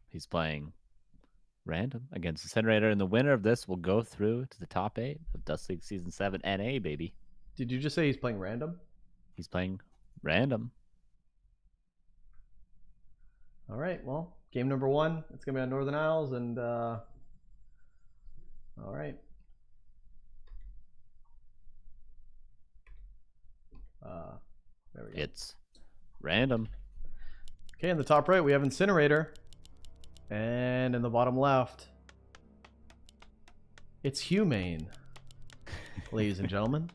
He's playing random against Incinerator, and the winner of this will go through to the top 8 of Dust League Season 7 NA, baby. Did you just say he's playing random? He's playing random. All right, well, game number 1. It's going to be on Northern Isles, and all right. There we go. It's random. Okay, in the top right, we have Incinerator. And in the bottom left, it's Humane, ladies and gentlemen.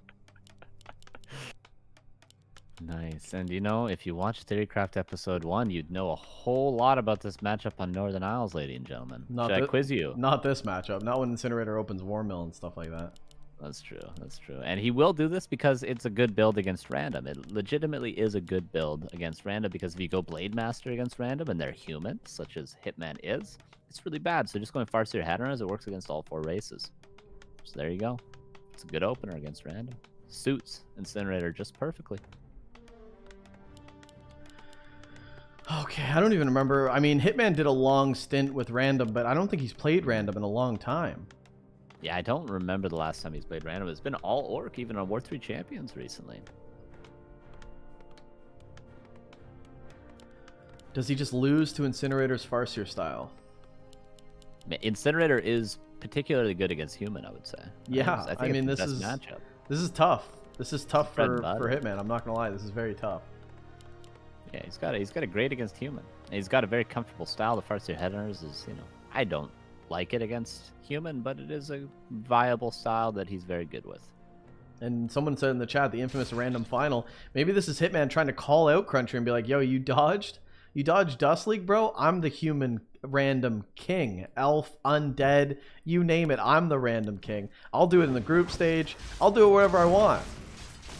Nice. And you know, if you watch Theorycraft episode 1, you'd know a whole lot about this matchup on Northern Isles, ladies and gentlemen. Should I quiz you? Not this matchup. Not when Incinerator opens War Mill and stuff like that. That's true. That's true. And he will do this because it's a good build against random. It legitimately is a good build against random because if you go Blade Master against random and they're human, such as Hitman is, it's really bad. So just going Farseer Headrunners, it works against all 4 races. So there you go. It's a good opener against random. Suits Incinerator just perfectly. Okay, I don't even remember. I mean, Hitman did a long stint with random, but I don't think he's played random in a long time. Yeah, I don't remember the last time he's played random. It's been all Orc, even on War 3 Champions recently. Does he just lose to Incinerator's Farseer style? Incinerator is particularly good against human, I would say. Yeah, I mean, this is matchup. This is tough. This is tough for Hitman. I'm not gonna lie, this is very tough. Yeah, he's got a great against human. And he's got a very comfortable style. The Farseer Headrunners is, you know, I don't like it against human, but it is a viable style that he's very good with. And someone said in the chat, the infamous random final. Maybe this is Hitman trying to call out Cruncher and be like, yo, you dodged Dust League, bro? I'm the human random king. Elf, undead, you name it. I'm the random king. I'll do it in the group stage. I'll do it wherever I want.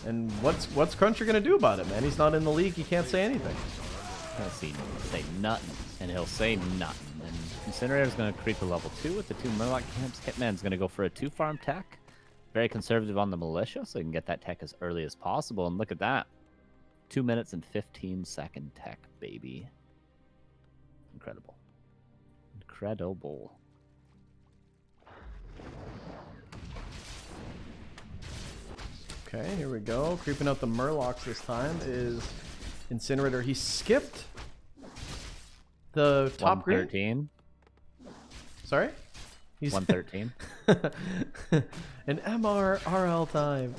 And what's Cruncher gonna do about it, man? He's not in the league. He can't say anything. He'll say nothing, and he'll say nothing. And Incinerator's gonna creep to level 2 with the 2 Murloc camps. Hitman's gonna go for a 2 farm tech. Very conservative on the militia, so he can get that tech as early as possible. And look at that. 2 minutes and 15-second tech, baby. Incredible. Incredible. Okay, here we go. Creeping out the Murlocs this time is Incinerator. He skipped the top green. 113. Sorry? He's 113. An MRRL time.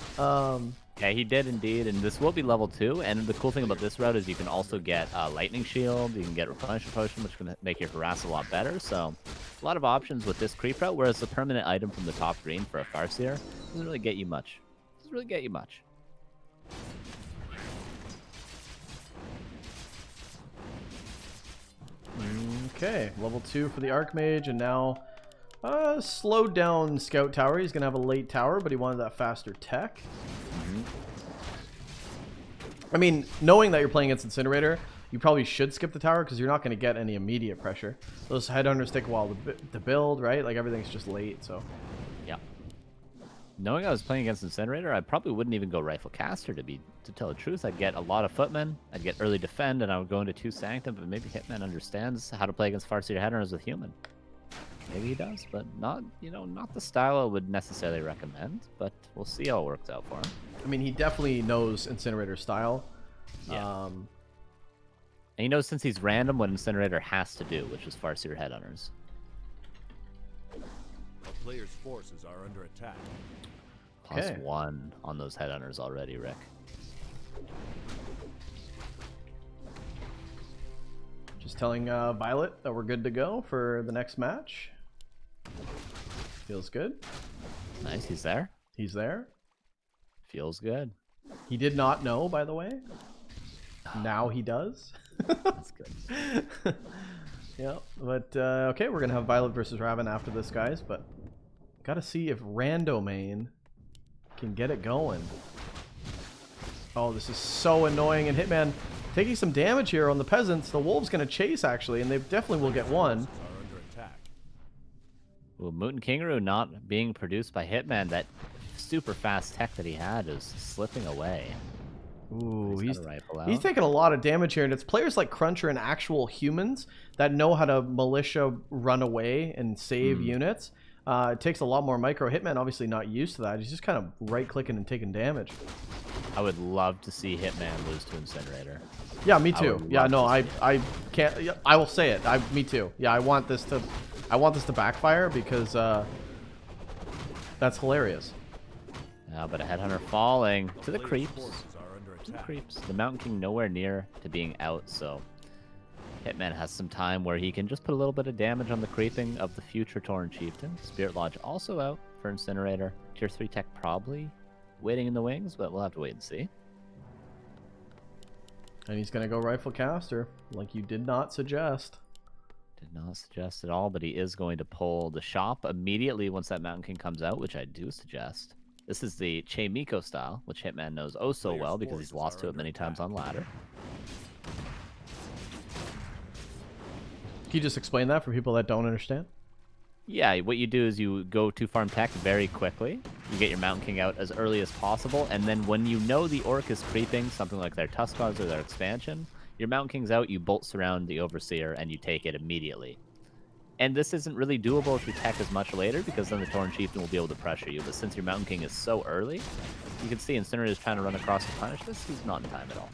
Yeah, he did indeed, and this will be level 2. And the cool thing about this route is you can also get Lightning Shield, you can get Replenishment Potion, which can make your harass a lot better. So, a lot of options with this creep route, whereas the permanent item from the top green for a Farseer doesn't really get you much. Doesn't really get you much. Okay, level 2 for the Archmage, and now slowed down Scout Tower. He's gonna have a late tower, but he wanted that faster tech. I mean, knowing that you're playing against Incinerator, you probably should skip the tower because you're not going to get any immediate pressure. Those Headhunters take a while to build, right? Like, everything's just late, so... Yeah. Knowing I was playing against Incinerator, I probably wouldn't even go Rifle Caster, to tell the truth. I'd get a lot of Footmen, I'd get early Defend, and I would go into 2 Sanctum, but maybe Hitman understands how to play against Farseer Headhunters with Human. Maybe he does, but not, you know, not the style I would necessarily recommend, but we'll see how it works out for him. I mean, he definitely knows Incinerator style. Yeah. And he knows since he's random what Incinerator has to do, which is Farseer Headhunters. A player's forces are under attack. +1 on those Headhunters already, Rick. Just telling Violet that we're good to go for the next match. Feels good. Nice, he's there. He's there. Feels good. He did not know, by the way. Now he does. That's good. Yeah, but okay, we're gonna have Violet versus Raven after this, guys. But gotta see if Randomain can get it going. Oh, this is so annoying, and Hitman taking some damage here on the peasants. The wolves gonna chase actually, and they definitely will get one. Well, Mutant Kangaroo not being produced by Hitman, that super fast tech that he had is slipping away. Ooh, He's got a rifle he's out. taking a lot of damage here, and it's players like Cruncher and actual humans that know how to militia run away and save units. It takes a lot more micro. Hitman obviously not used to that. He's just kind of right-clicking and taking damage. I would love to see Hitman lose to Incinerator. Yeah, me too. Yeah, no, I I can't. Yeah, I will say it. Me too. Yeah, I want this to backfire because that's hilarious. But a Headhunter falling to the Player's creeps. forces are under To the attack. creeps. The Mountain King nowhere near to being out, so Hitman has some time where he can just put a little bit of damage on the creeping of the future Tauren Chieftain. Spirit Lodge also out for Incinerator. Tier 3 tech probably waiting in the wings, but we'll have to wait and see. And he's gonna go rifle caster, like you did not suggest. Did not suggest at all, but he is going to pull the shop immediately once that Mountain King comes out, which I do suggest. This is the Che Miko style, which Hitman knows oh so well because he's lost to it many times on ladder. Can you just explain that for people that don't understand? Yeah, what you do is you go to farm tech very quickly. You get your Mountain King out as early as possible, and then when you know the Orc is creeping, something like their Tuskars or their expansion, your Mountain King's out, you bolt surround the Overseer, and you take it immediately. And this isn't really doable if you tech as much later, because then the Tauren Chieftain will be able to pressure you. But since your Mountain King is so early, you can see Incinerator is trying to run across to punish this. He's not in time at all.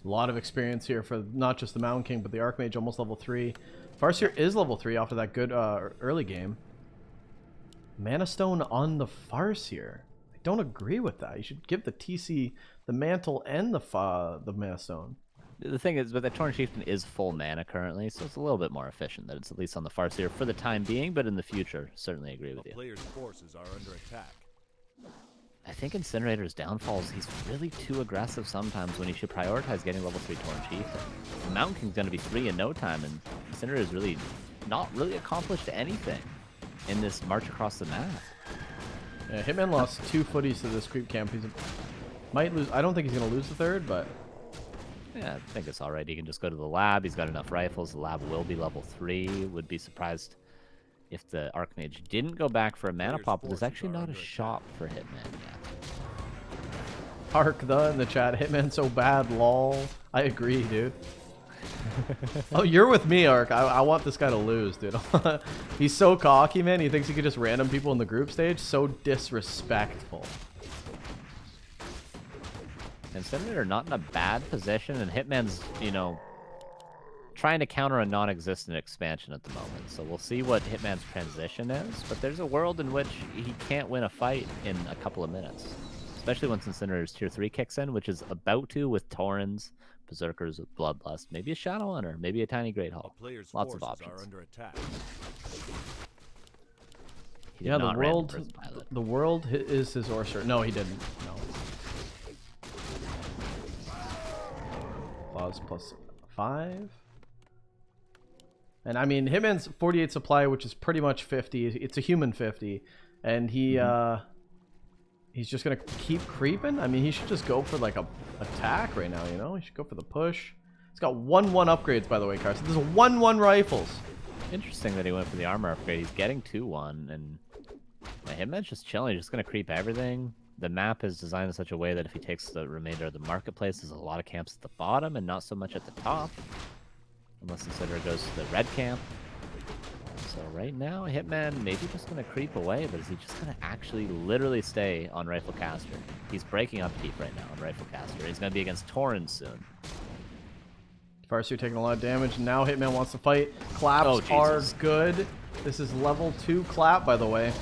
A lot of experience here for not just the Mountain King, but the Archmage, almost level 3. Farseer is level 3 after that good early game. Mana Stone on the Farseer. I don't agree with that. You should give the TC the Mantle and the Mana Stone. The thing is, but the Tauren Chieftain is full mana currently, so it's a little bit more efficient that it's at least on the Farseer for the time being, but in the future, certainly agree with A you. player's forces are under attack. I think Incinerator's downfalls, he's really too aggressive sometimes when he should prioritize getting level 3 Tauren Chieftain. The Mountain King's going to be 3 in no time, and Incinerator's really not really accomplished anything in this march across the map. Yeah, Hitman lost 2 footies to this creep camp. Might lose. I don't think he's going to lose the third, but Yeah, I think it's alright. He can just go to the lab. He's got enough rifles. The lab will be level 3. Would be surprised if the Archmage didn't go back for a mana Player's pop, but there's forces actually are not a under shop for Hitman yet. Hark the in the chat. Hitman so bad, lol. I agree, dude. Oh, you're with me, Ark. I want this guy to lose, dude. He's so cocky, man. He thinks he could just random people in the group stage. So disrespectful. Incinerator not in a bad position, and Hitman's, you know, trying to counter a non-existent expansion at the moment. So we'll see what Hitman's transition is, but there's a world in which he can't win a fight in a couple of minutes. Especially once Incinerator's tier 3 kicks in, which is about to with Taurens, Berserkers with Bloodlust, maybe a Shadow Hunter, maybe a Tiny Great A Hall. player's Lots of forces are options. under attack. He did Yeah, not the random world, Prison Pilot. the world is his Orcer. No, he didn't. No. Claws +5. And I mean, Hitman's 48 supply, which is pretty much 50. It's a human 50, and he's just gonna keep creeping. I mean, he should just go for like a attack right now. You know, he should go for the push. He's got 1/1 upgrades, by the way, Carson. This is 1/1 rifles. Interesting that he went for the armor upgrade. He's getting 2/1, and my Hitman's just chilling. He's just going to creep everything. The map is designed in such a way that if he takes the remainder of the marketplace, there's a lot of camps at the bottom and not so much at the top. Unless Incinerator goes to the red camp. So right now, Hitman maybe just going to creep away, but is he just going to actually literally stay on Rifle Caster? He's breaking upkeep right now on Rifle Caster. He's going to be against Tauren soon. Farseer taking a lot of damage. Now Hitman wants to fight. Claps are Jesus. good. This is level 2 clap, by the way.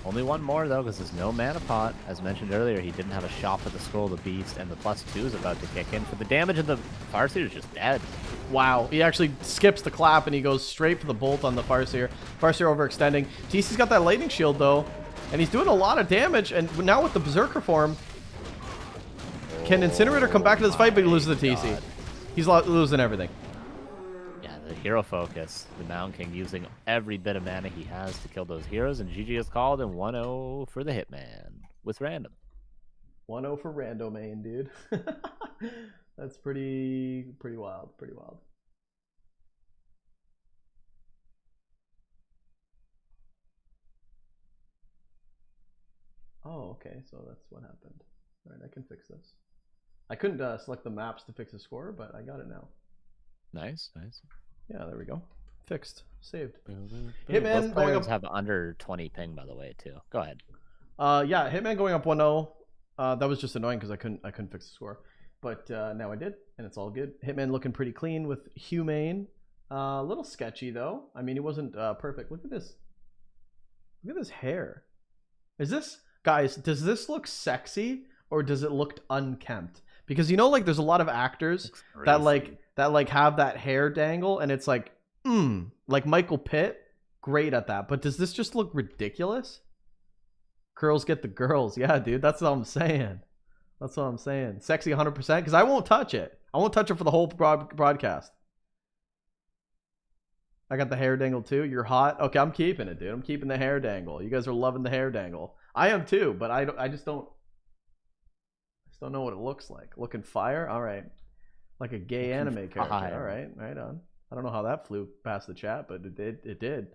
Only one more, though, because there's no mana pot. As mentioned earlier, he didn't have a shop with the Scroll of the Beast, and the +2 is about to kick in for the damage, and the Farseer is just dead. Wow, he actually skips the clap and he goes straight for the bolt on the Farseer. Farseer overextending. TC's got that lightning shield though, and he's doing a lot of damage. And now with the Berserker form, can Incinerator come back to this fight? But he loses the TC. God. He's losing everything. Yeah, the hero focus. The Mountain King using every bit of mana he has to kill those heroes, and GG is called, and 1-0 for the Hitman with random. 1-0 for rando main, dude. That's pretty wild. Pretty wild. Oh, okay. So that's what happened. All right, I can fix this. I couldn't select the maps to fix the score, but I got it now. Nice, nice. Yeah, there we go. Fixed. Saved. Hitman Hitman going up. have under 20 ping, by the way, too. Go ahead. Yeah, Hitman going up 1-0. That was just annoying because I couldn't fix the score, but now I did, and it's all good. Hitman looking pretty clean with Humane. A little sketchy though. I mean, he wasn't perfect. Look at this. Look at this hair. Is this, guys? Does this look sexy or does it look unkempt? Because you know, like there's a lot of actors that have that hair dangle, and it's like, like Michael Pitt, great at that. But does this just look ridiculous? Curls get the girls. Yeah, dude, that's what I'm saying. That's what I'm saying. Sexy 100%, because I won't touch it. I won't touch it for the whole broadcast. I got the hair dangle too. You're hot. Okay, I'm keeping it, dude. I'm keeping the hair dangle. You guys are loving the hair dangle. I am too, but I just don't know what it looks like. Looking fire. All right, like a gay anime character. All right, right on. I don't know how that flew past the chat, but it did. It did.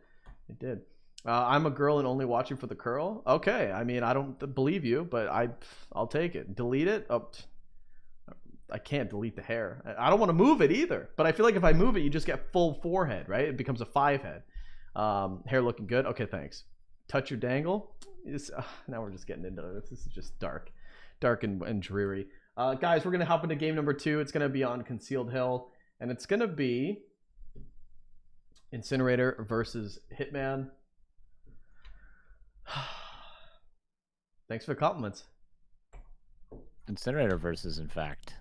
It did. I'm a girl and only watching for the curl. Okay, I mean, I don't believe you, but I'll take it. Delete it. Oh, I can't delete the hair. I don't want to move it either, but I feel like if I move it, you just get full forehead, right? It becomes a 5 head. Hair looking good. Okay, thanks. Touch your dangle. Now we're just getting into this. This is just dark and dreary. Guys, we're gonna hop into game number 2. It's gonna be on Concealed Hill, and it's gonna be Incinerator versus Hitman. Thanks for the compliments. Incinerator versus, in fact,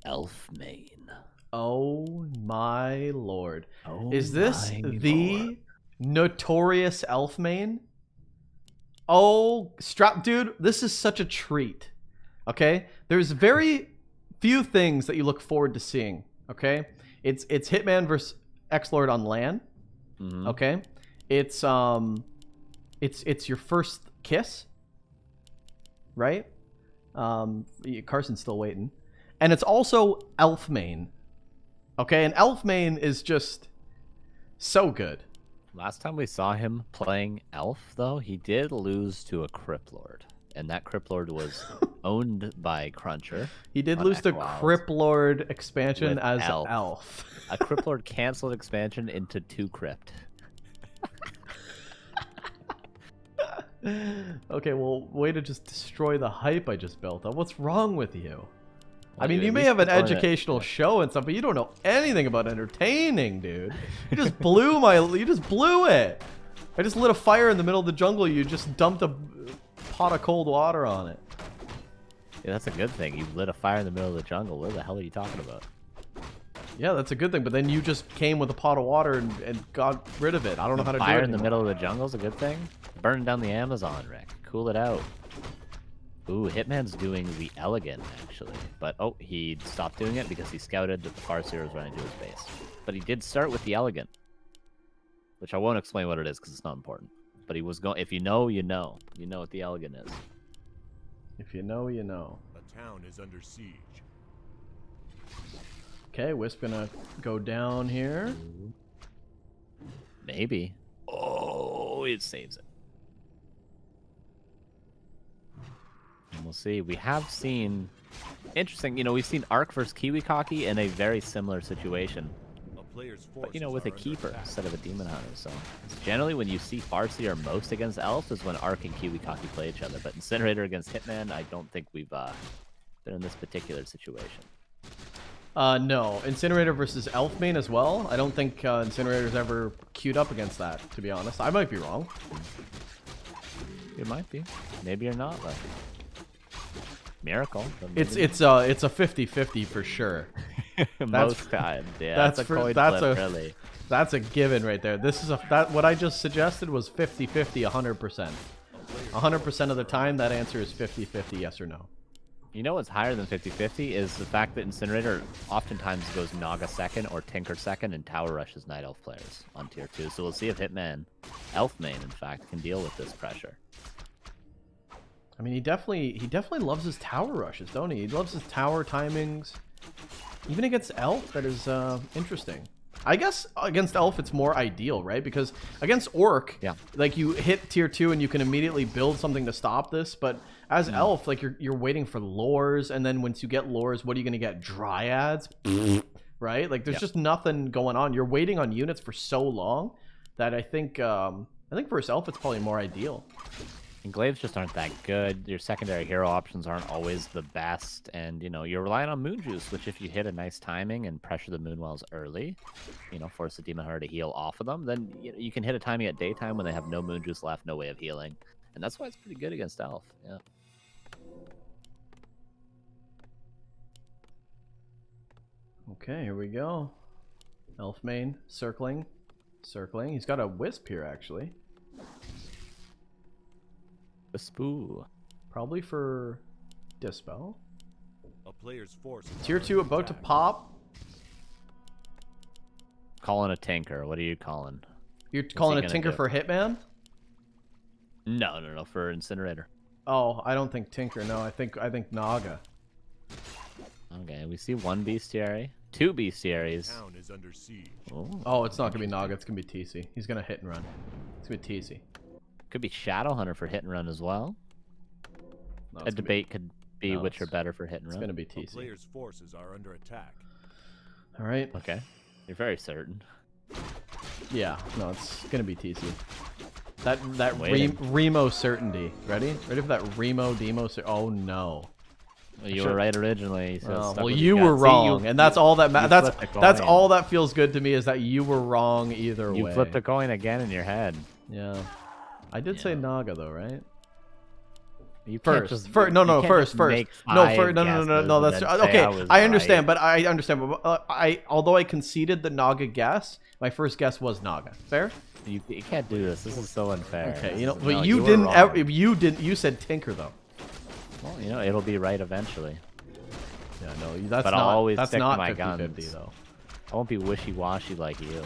Elfmane. Oh my lord. Oh, is this the lord. notorious Elfmane? Oh, strap, dude, this is such a treat. Okay? There's very few things that you look forward to seeing. Okay? It's Hitman versus X-Lord on LAN. Mm-hmm. Okay? It's your first kiss, right? Carson's still waiting. And it's also Elfmane. Okay, and Elfmane is just so good. Last time we saw him playing Elf, though, he did lose to a Crypt Lord. And that Crypt Lord was owned by Cruncher. He did lose the Crypt Lord expansion as Elf. A Crypt Lord canceled expansion into 2 Crypt. Okay, well, way to just destroy the hype I just built up. What's wrong with you? Well, I mean, dude, you may have an educational show and stuff, but you don't know anything about entertaining, dude. You just blew it. I just lit a fire in the middle of the jungle. You just dumped a pot of cold water on it. Yeah, that's a good thing. You lit a fire in the middle of the jungle. What the hell are you talking about? Yeah, that's a good thing. But then you just came with a pot of water and got rid of it. I don't know how to do it Fire in anymore. the middle of the jungle is a good thing. Burning down the Amazon, Rick. Cool it out. Ooh, Hitman's doing the elegant, actually. But, oh, he stopped doing it because he scouted that the Farseer was running to his base. But he did start with the elegant. Which I won't explain what it is because it's not important. But he was going. If you know, you know. You know what the elegant is. If you know, you know. The town is under siege. Okay, Wisp gonna go down here. Maybe. Oh, it saves it. And we'll see. We have seen... Interesting, you know, we've seen Arc versus Kiwikaki in a very similar situation. But, you know, with a keeper instead of a demon hunter. So generally when you see Farseer most against Elf is when Arc and Kiwikaki play each other. But Incinerator against Hitman, I don't think we've been in this particular situation. No. Incinerator versus Elfmane as well. I don't think Incinerator's ever queued up against that, to be honest. I might be wrong. It might be. Maybe you're not, but... Miracle. It's a 50-50 for sure. Most times, yeah. Really. That's a given right there. This is what I just suggested was 50-50 100%. 100% of the time that answer is 50-50 yes or no. You know what's higher than 50-50 is the fact that Incinerator oftentimes goes Naga second or Tinker second and tower rushes Night Elf players on tier 2. So we'll see if Hitman, Elfmane in fact, can deal with this pressure. I mean, he definitely loves his tower rushes, don't he? He loves his tower timings. Even against Elf, that is interesting. I guess against Elf it's more ideal, right? Because against Orc, Yeah. like you hit tier 2 and you can immediately build something to stop this. But as Elf, like you're waiting for lures, and then once you get lures, what are you going to get? Dryads, right? Like there's just nothing going on. You're waiting on units for so long that I think versus Elf it's probably more ideal. And glaives just aren't that good. Your secondary hero options aren't always the best, and you know you're relying on moon juice, which if you hit a nice timing and pressure the moonwells early, you know, force the demon hunter to heal off of them, then you can hit a timing at daytime when they have no moon juice left, no way of healing, and that's why it's pretty good against Elf. Yeah. Okay, here we go. Elf main circling. He's got a wisp here actually. The spoo. Probably for Dispel. A player's forces Tier are 2 under about to attack. pop. Calling a tinker. What are you calling? You're calling a gonna Tinker do? for Hitman? No, for Incinerator. Oh, I don't think Tinker. No, I think Naga. Okay, we see one bestiary, two bestiaries. Town is under siege. Oh, it's not gonna be Naga. It's gonna be TC. He's gonna hit and run. It's gonna be TC. Could be Shadowhunter for hit and run as well. No, A it's gonna debate could be no, which are it's- better for hit and It's run. gonna be A TC. player's forces are under attack. All right. Okay, you're very certain. Yeah. No, it's gonna be TC. That Waiting. Remo certainty. Ready? Ready for that Remo Demo? Oh no. Well, you Sure. were right originally. So Oh, stuck well, with you your were gut. See, wrong, and that's all that you that's flipped a that's coin. all that feels good to me is that you were wrong either You way. flipped a coin again in your head. Yeah. I did say Naga though, right? You can't First, just, first, no, you no, can't first, just first. make No, five first, no. guesses That's and then say okay. was I understand, right. but I understand. But although I conceded the Naga guess, my first guess was Naga. Fair? You can't do this. This is so unfair. Okay. This is- But no, you were didn't. wrong. You didn't. You said Tinker though. Well, you know, it'll be right eventually. Yeah, no, that's But not. I'll always that's stick to not my 50-50 guns. though. I won't be wishy-washy like you.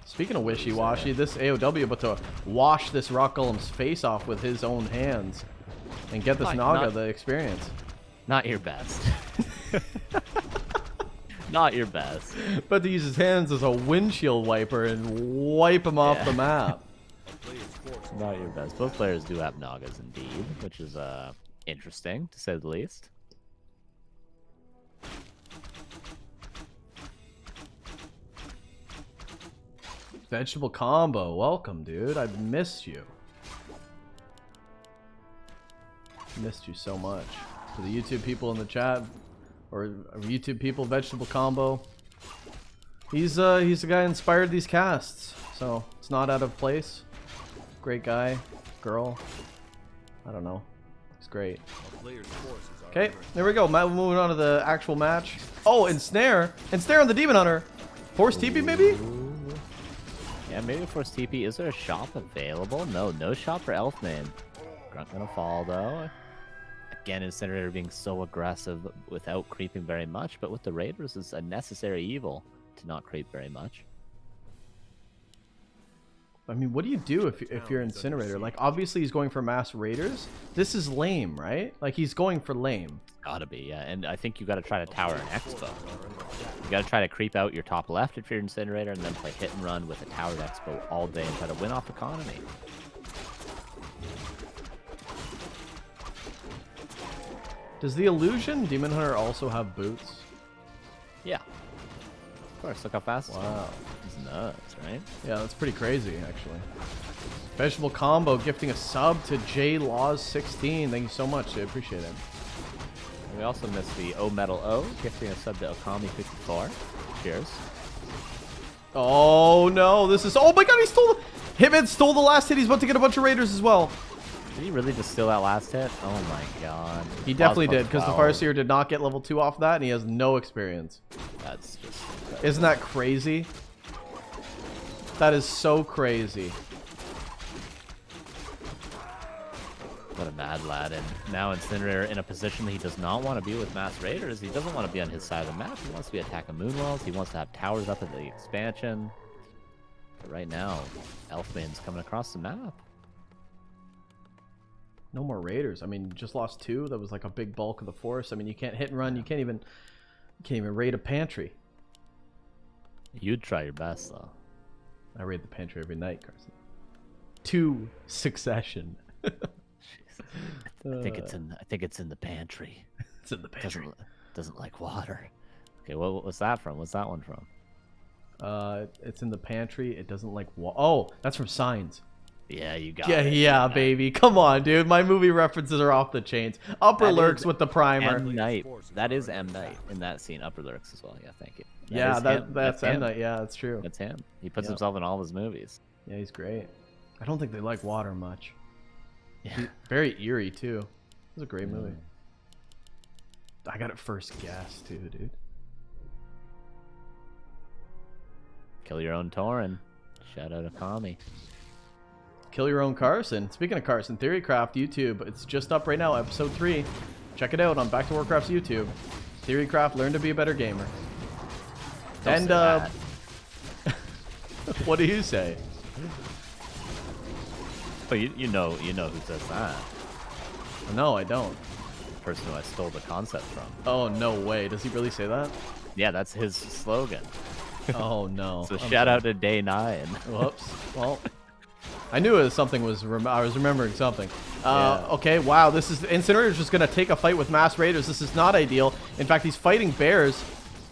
Speaking of wishy-washy, this AOW about to wash this Rock Golem's face off with his own hands and get this Naga the experience. Not your best. Not your best. But to use his hands as a windshield wiper and wipe him off Yeah. the map. A player's forces Not your best. Both players do have Nagas indeed, which is interesting to say the least. Vegetable combo, welcome, dude. I've missed you. Missed you so much. To the YouTube people in the chat, or YouTube people, vegetable combo. He's the guy who inspired these casts, so it's not out of place. Great guy, girl. I don't know. He's great. a player's forces are Okay, under there we go. Moving on to the actual match. Oh, ensnare on the Demon Hunter. Force TP maybe? Yeah, maybe for TP. Is there a shop available? No shop for Elfman. Grunt gonna fall though. Again, Incinerator being so aggressive without creeping very much, but with the Raiders, it's a necessary evil to not creep very much. I mean, what do you do if you're Incinerator? Like, obviously he's going for mass raiders. This is lame, right? Like, he's going for lame. Gotta be, yeah. And I think you gotta try to tower an Expo. You gotta try to creep out your top left if you're Incinerator, and then play hit and run with a towered Expo all day and try to win off economy. Does the Illusion Demon Hunter also have boots? Yeah. Of course, look how fast it's going. Wow. It's nuts, right? Yeah, that's pretty crazy, actually. Vegetable combo gifting a sub to JLaws16. Thank you so much. I appreciate it. We also missed the O Metal O, gifting a sub to Okami54. Cheers. Oh, no. This is... Oh, my God. He stole... Hitman stole the last hit. He's about to get a bunch of raiders as well. Did he really just steal that last hit? Oh my god. He definitely did, because the 12. Farseer did not get level 2 off that, and he has no experience. That's just... Isn't that crazy? That is so crazy. What a mad lad. And now Incinerator in a position that he does not want to be with Mass Raiders. He doesn't want to be on his side of the map. He wants to be attacking Moonwells. He wants to have towers up at the expansion. But right now, Elfman's coming across the map. No more raiders. I mean, you just lost 2. That was like a big bulk of the force. I mean, you can't hit and run. You can't even raid a pantry. You'd try your best though. I raid the pantry every night, Carson. 2 succession. I think it's in. I think it's in the pantry. It's in the pantry. Doesn't like water. Okay, what's that from? What's that one from? It's in the pantry. It doesn't like Oh, that's from Signs. Yeah, you got Yeah, it. yeah, baby. Come on, dude. My movie references are off the chains. Upper That Lurks is with the primer. M. Night. That is M. Night in that scene. Upper Lurks as well. Yeah, thank you. Yeah, is him. that's M him. Night. Yeah, that's true. That's him. He puts Yep. himself in all of his movies. Yeah, he's great. I don't think they like water much. Yeah. Very eerie too. It was a great movie. I got it first guess too, dude. Kill your own Tauren. Shout out to Kami. Kill your own Carson. Speaking of Carson, Theorycraft YouTube. It's just up right now, episode 3. Check it out on Back to Warcraft's YouTube. Theorycraft, learn to be a better gamer. Don't And say that. what do you say? But you know who says that. No, I don't. The person who I stole the concept from. Oh, no way. Does he really say that? Yeah, that's his slogan. Oh, no. So I'm shout sorry. out to Day 9. Whoops. Well, I knew it was something I was remembering something. Yeah. Okay, wow. This is Incinerator's just gonna take a fight with mass raiders. This is not ideal. In fact, he's fighting bears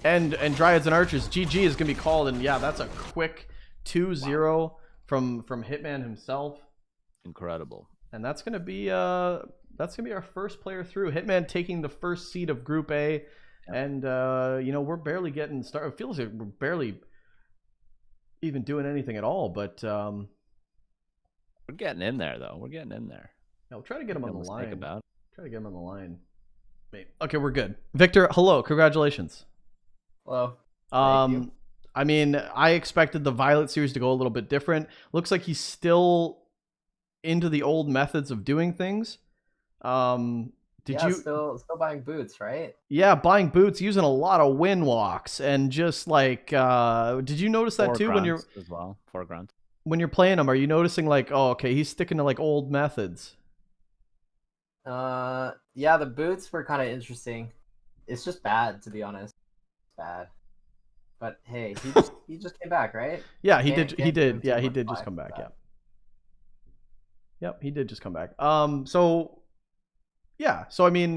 and dryads and archers. GG is gonna be called, and yeah, that's a quick 2-0 from Hitman himself. Incredible. And that's gonna be our first player through. Hitman taking the first seed of Group A, and we're barely getting started. It feels like we're barely even doing anything at all, but We're getting in there though. We're getting in there. I'll try to get him on the line. About. Try to get him on the line. Wait. Okay, we're good. Victor, hello. Congratulations. Hello. Thank you. I mean, I expected the Violet series to go a little bit different. Looks like he's still into the old methods of doing things. Did you still buying boots, right? Yeah, buying boots, using a lot of wind walks, and just like did you notice that 4 too when you're grunts as well? 4 grunts. when you're playing him? Are you noticing like, oh, okay, he's sticking to like old methods? Yeah, the boots were kind of interesting. It's just bad, to be honest. It's bad. But hey, he just came back, right? Yeah, he Can't did. give He him did. too Yeah, he much did just flack come for back. that. Yeah. Yep, he did just come back. So yeah, so I mean,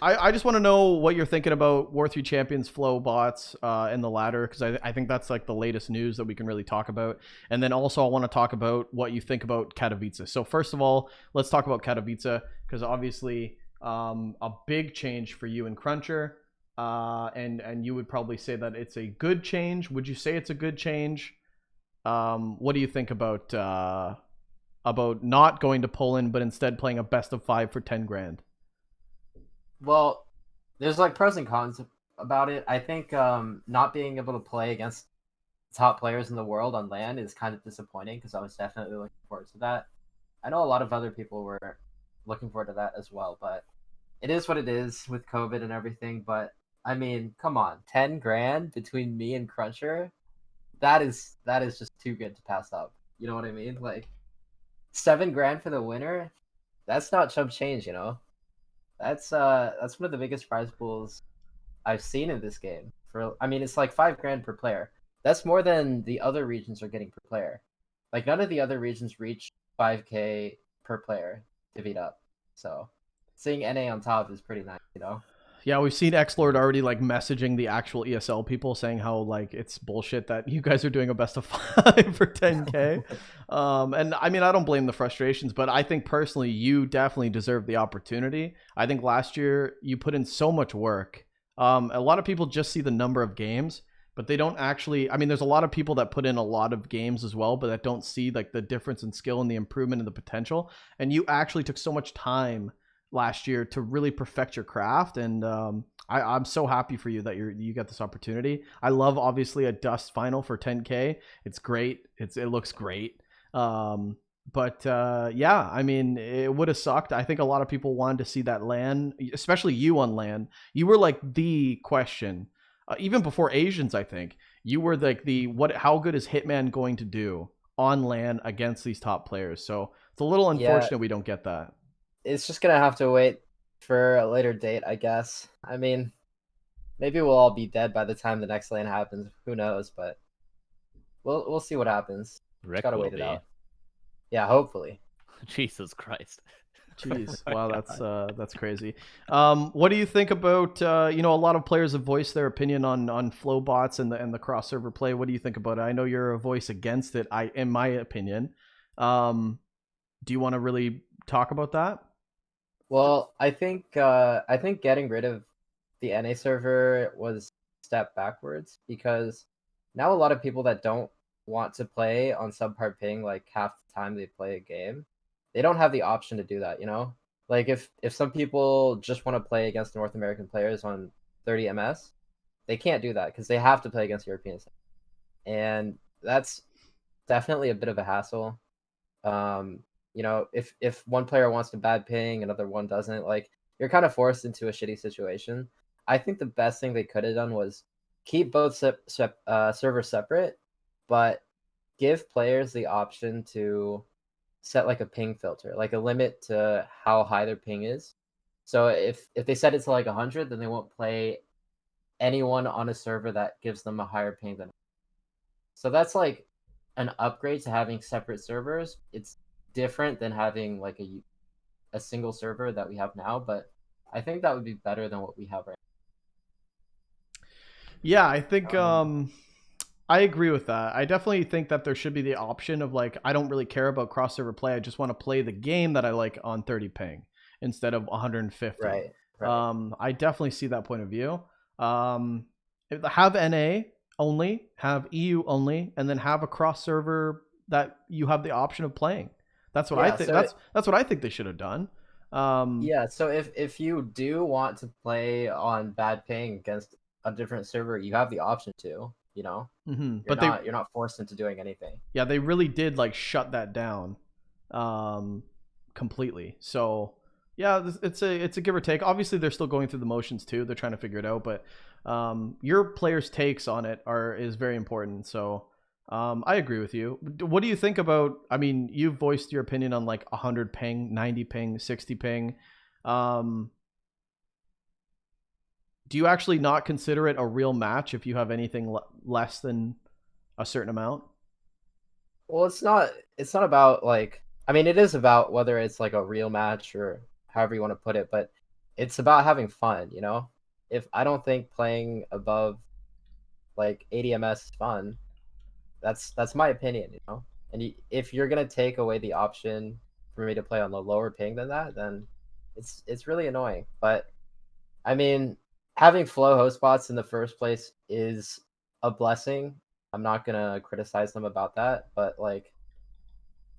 I just want to know what you're thinking about War 3 Champions flow bots and the ladder, because I think that's like the latest news that we can really talk about. And then also I want to talk about what you think about Katowice. So first of all, let's talk about Katowice, because obviously a big change for you in Cruncher, and you would probably say that it's a good change. Would you say it's a good change? What do you think about not going to Poland but instead playing a best of 5 for 10 grand? Well, there's like pros and cons about it. I think not being able to play against top players in the world on LAN is kind of disappointing, because I was definitely looking forward to that. I know a lot of other people were looking forward to that as well, but it is what it is with COVID and everything. But I mean, come on, 10 grand between me and Cruncher, that is just too good to pass up. You know what I mean? Like 7 grand for the winner, that's not chump change, you know. That's one of the biggest prize pools I've seen in this game. I mean, it's like 5 grand per player. That's more than the other regions are getting per player. Like none of the other regions reach 5K per player to beat up. So seeing NA on top is pretty nice, you know. Yeah, we've seen Xlord already like messaging the actual ESL people saying how like it's bullshit that you guys are doing a best of 5 for 10K. And I mean, I don't blame the frustrations, but I think personally you definitely deserve the opportunity. I think last year you put in so much work. A lot of people just see the number of games, but they don't actually, I mean, there's a lot of people that put in a lot of games as well, but that don't see like the difference in skill and the improvement and the potential. And you actually took so much time last year to really perfect your craft, and I'm so happy for you that you got this opportunity. I love obviously a DuSt final for 10K. It's great. It looks great. But yeah, I mean, it would have sucked. I think a lot of people wanted to see that LAN, especially you on LAN. You were like the question, even before Asians. I think you were like how good is Hitman going to do on LAN against these top players? So it's a little unfortunate we don't get that. It's just gonna have to wait for a later date, I guess. I mean, Maybe we'll all be dead by the time the next LAN happens. Who knows? But we'll see what happens. Rick Gotta will wait it be. out. Yeah, hopefully. Jesus Christ. Jeez, Oh my wow, that's crazy. What do you think about you know, a lot of players have voiced their opinion on flow bots and the cross server play. What do you think about it? I know you're a voice against it. In my opinion, do you want to really talk about that? Well, I think getting rid of the NA server was a step backwards because now a lot of people that don't want to play on subpar ping like half the time they play a game, they don't have the option to do that, you know? Like if some people just want to play against North American players on 30 ms, they can't do that because they have to play against Europeans. And that's definitely a bit of a hassle. You know, if one player wants to bad ping, another one doesn't, like you're kind of forced into a shitty situation. I think the best thing they could have done was keep both servers separate, but give players the option to set like a ping filter, like a limit to how high their ping is. So if they set it to like 100, then they won't play anyone on a server that gives them a higher ping than. So that's like an upgrade to having separate servers. It's different than having like a single server that we have now, but I think that would be better than what we have right Yeah, I think now. I agree with that. I definitely think that there should be the option of like, I don't really care about cross server play. I just want to play the game that I like on 30 ping instead of 150. Right, right. I definitely see that point of view. Have NA only, have EU only, and then have a cross server that you have the option of playing. That's what I Yeah, think. so That's what I think they should have done. yeah, so if you do want to play on bad ping against a different server, you have the option to, you know. But they, You're not forced into doing anything. yeah, they really did like shut that down, completely. So yeah, it's a give or take. Obviously, they're still going through the motions too. They're trying to figure it out, but your players' takes on it is very important. So I agree with you. What do you think about? I mean, you've voiced your opinion on like 100 ping, 90 ping, 60 ping. Do you actually not consider it a real match if you have anything less than a certain amount? Well, it's not about like, I mean, it is about whether it's like a real match or however you want to put it, but it's about having fun, you know? If I don't think playing above like 80 ms is fun, that's my opinion, you know? And if you're going to take away the option for me to play on the lower ping than that, then it's really annoying. But I mean, having flow host spots in the first place is a blessing. I'm not gonna criticize them about that, but like,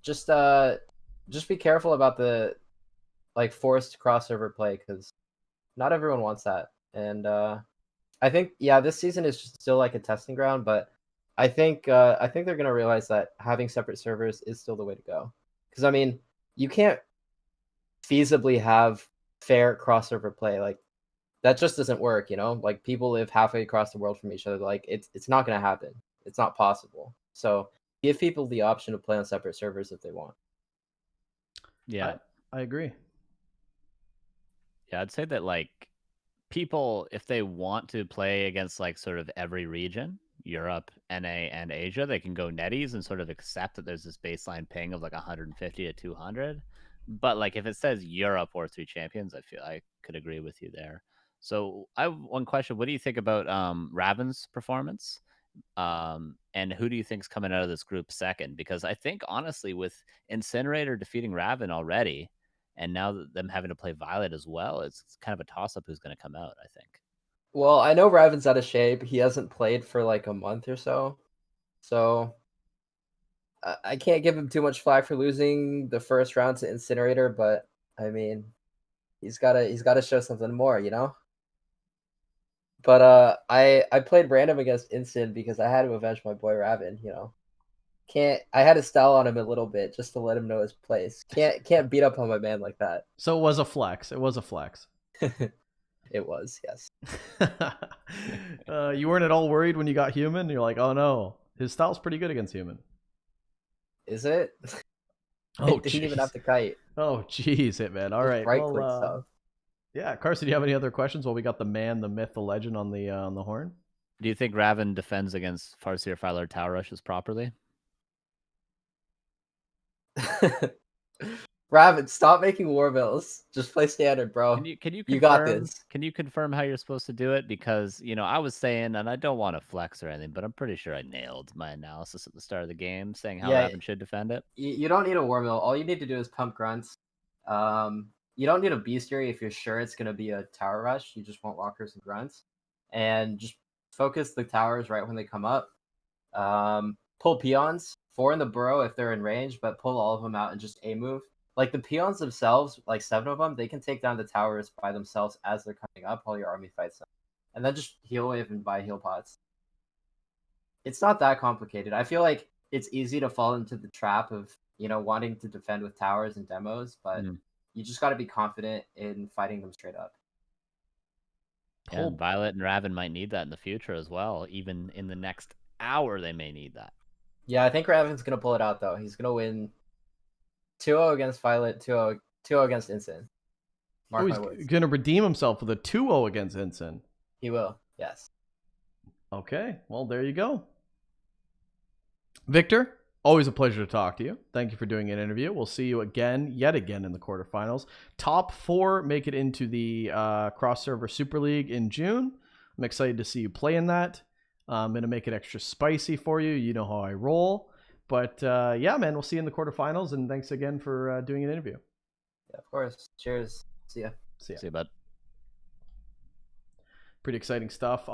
just uh, just be careful about the like forced crossover play because not everyone wants that. And I think yeah, this season is just still like a testing ground, but I think they're gonna realize that having separate servers is still the way to go. Because I mean, you can't feasibly have fair crossover play like that just doesn't work, you know? Like people live halfway across the world from each other. Like it's not gonna happen. It's not possible. So give people the option to play on separate servers if they want. Yeah. I agree. Yeah, I'd say that like people, if they want to play against like sort of every region, Europe, NA, and Asia, they can go netties and sort of accept that there's this baseline ping of like 150 to 200. But like if it says Europe or three champions, I feel I could agree with you there. So I have one question. What do you think about Raven's performance? And who do you think's coming out of this group second? Because I think honestly, with Incinerator defeating Raven already, and now them having to play Violet as well, it's kind of a toss up who's going to come out, I think. Well, I know Raven's out of shape. He hasn't played for like a month or so. So I can't give him too much flack for losing the first round to Incinerator, but I mean, he's gotta show something more, you know? But I played random against Incin because I had to avenge my boy Raven, you know. Can't I had to style on him a little bit just to let him know his place. Can't beat up on my man like that. So it was a flex. It was a flex. It was, yes. You weren't at all worried when you got human? You're like, oh no, his style's pretty good against human. Is it? Oh, I didn't even jeez. have to kite. Oh, jeez, Hitman. All Just right. right Well, click stuff. Yeah, Carson, do you have any other questions? Well, we got the man, the myth, the legend on the horn. Do you think Raven defends against Farseer, Filer, Tower Rushes properly? Rabbit, stop making war bills. Just play standard, bro. Can you confirm? You got this. Can you confirm how you're supposed to do it? Because I was saying, and I don't want to flex or anything, but I'm pretty sure I nailed my analysis at the start of the game, saying how Yeah. Raven should defend it. You don't need a war mill. All you need to do is pump grunts. You don't need a bestiary if you're sure it's going to be a tower rush. You just want walkers and grunts. And just focus the towers right when they come up. Pull peons. 4 in the burrow if they're in range, but pull all of them out and just A move. Like the peons themselves, like 7 of them, they can take down the towers by themselves as they're coming up while your army fights them. And then just heal wave and buy heal pots. It's not that complicated. I feel like it's easy to fall into the trap of, wanting to defend with towers and demos, but you just got to be confident in fighting them straight up. Yeah, and Violet and Raven might need that in the future as well. Even in the next hour, they may need that. Yeah, I think Raven's going to pull it out, though. He's going to win 2-0 against Violet, 2-0 against Incin. Mark my words. He's going to redeem himself with a 2-0 against Incin. He will, yes. Okay, well, there you go. Victor, always a pleasure to talk to you. Thank you for doing an interview. We'll see you yet again in the quarterfinals. Top 4 make it into the cross-server Super League in June. I'm excited to see you play in that. I'm going to make it extra spicy for you. You know how I roll. But yeah, man, we'll see you in the quarterfinals. And thanks again for doing an interview. Yeah, of course. Cheers. See ya. See you, bud. Pretty exciting stuff.